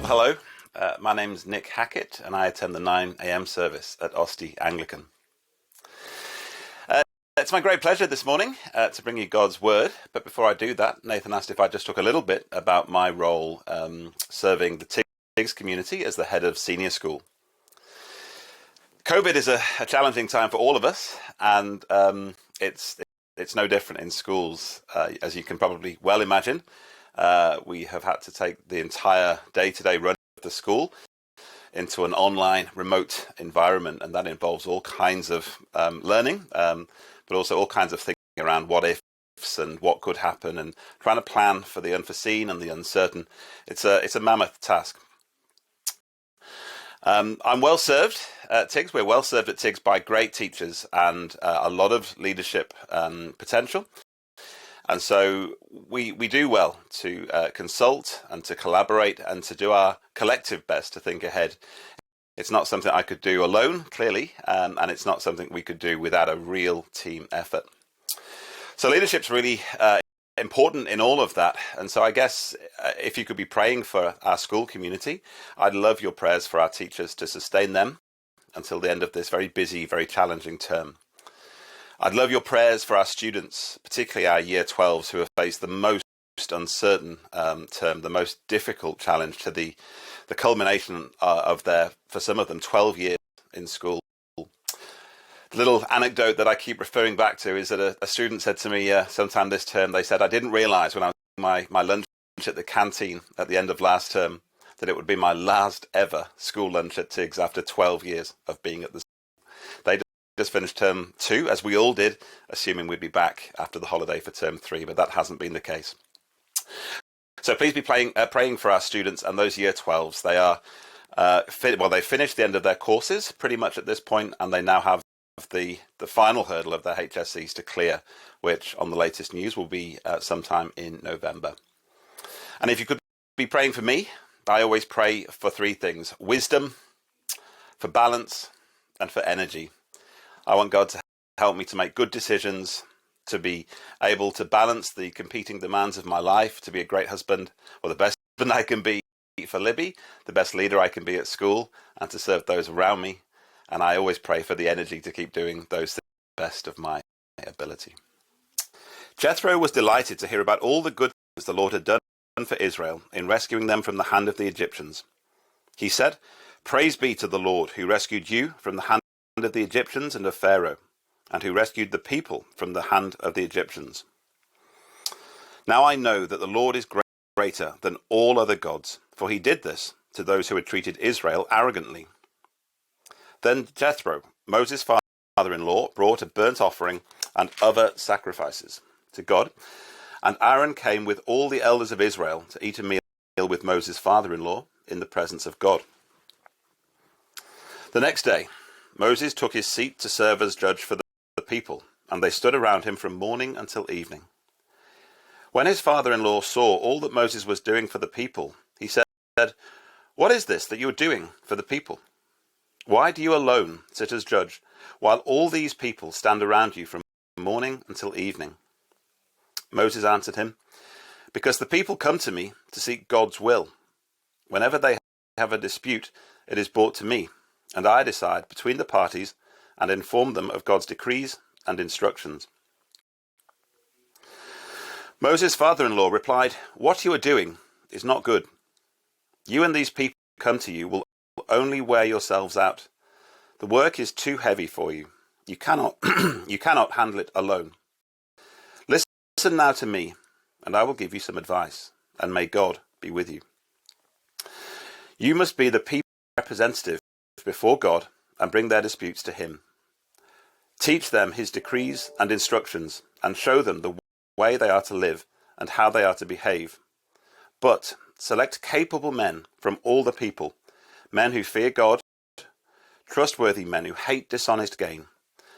Hello, my name's Nick Hackett and I attend the 9 a.m. service at Osty Anglican. It's my great pleasure this morning to bring you God's Word, but before I do that, Nathan asked if I just talk a little bit about my role serving the TIGS community as the head of senior school. COVID is a challenging time for all of us, and it's no different in schools, as you can probably well imagine. We have had to take the entire day-to-day run of the school into an online remote environment, and that involves all kinds of learning, but also all kinds of thinking around what ifs and what could happen, and trying to plan for the unforeseen and the uncertain. It's a mammoth task. I'm well served at TIGS. We're well served at TIGS by great teachers and a lot of leadership potential. And so we do well to consult and to collaborate and to do our collective best to think ahead. It's not something I could do alone, clearly, and it's not something we could do without a real team effort. So leadership's really important in all of that. And so I guess if you could be praying for our school community, I'd love your prayers for our teachers to sustain them until the end of this very busy, very challenging term. I'd love your prayers for our students, particularly our Year 12s who have faced the most uncertain term, the most difficult challenge to the culmination of their, for some of them, 12 years in school. The little anecdote that I keep referring back to is that a student said to me sometime this term, they said, I didn't realise when I was eating my lunch at the canteen at the end of last term that it would be my last ever school lunch at TIGS after 12 years of being at the school. They just finished term 2, as we all did, assuming we'd be back after the holiday for term 3, but that hasn't been the case. So please be praying for our students and those Year 12s. They are, they've finished the end of their courses pretty much at this point, and they now have the final hurdle of their HSCs to clear, which on the latest news will be sometime in November. And if you could be praying for me, I always pray for 3 things: wisdom, for balance, and for energy. I want God to help me to make good decisions, to be able to balance the competing demands of my life, to be a great husband, or the best husband I can be for Libby, the best leader I can be at school, and to serve those around me. And I always pray for the energy to keep doing those things to the best of my ability. Jethro was delighted to hear about all the good things the Lord had done for Israel in rescuing them from the hand of the Egyptians. He said, "Praise be to the Lord who rescued you from the hand of the Egyptians and of Pharaoh, and who rescued the people from the hand of the Egyptians. Now I know that the Lord is greater than all other gods, for he did this to those who had treated Israel arrogantly." Then Jethro, Moses' father-in-law, brought a burnt offering and other sacrifices to God, and Aaron came with all the elders of Israel to eat a meal with Moses' father-in-law in the presence of God. The next day, Moses took his seat to serve as judge for the people, and they stood around him from morning until evening. When his father-in-law saw all that Moses was doing for the people, he said, "What is this that you are doing for the people? Why do you alone sit as judge, while all these people stand around you from morning until evening?" Moses answered him, "Because the people come to me to seek God's will. Whenever they have a dispute, it is brought to me, and I decide between the parties and inform them of God's decrees and instructions." Moses' father-in-law replied, "What you are doing is not good. You and these people who come to you will only wear yourselves out. The work is too heavy for you. You cannot handle it alone. Listen now to me, and I will give you some advice, and may God be with you. You must be the people's representative before God and bring their disputes to him. Teach them his decrees and instructions, and show them the way they are to live and how they are to behave. But select capable men from all the people, men who fear God, trustworthy men who hate dishonest gain,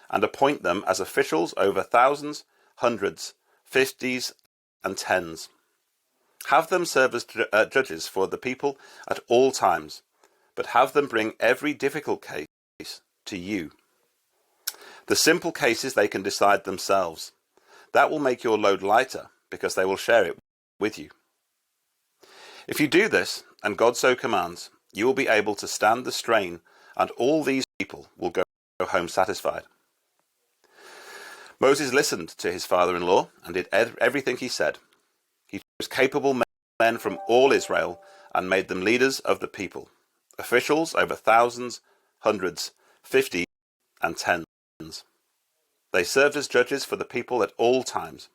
and appoint them as officials over thousands, hundreds, fifties, and tens. Have them serve as judges for the people at all times, but have them bring every difficult case to you. The simple cases they can decide themselves. That will make your load lighter, because they will share it with you. If you do this, and God so commands, you will be able to stand the strain, and all these people will go home satisfied. Moses listened to his father-in-law and did everything he said. He chose capable men from all Israel and made them leaders of the people, officials over thousands, hundreds, 50s, and 10s. They served as judges for the people at all times.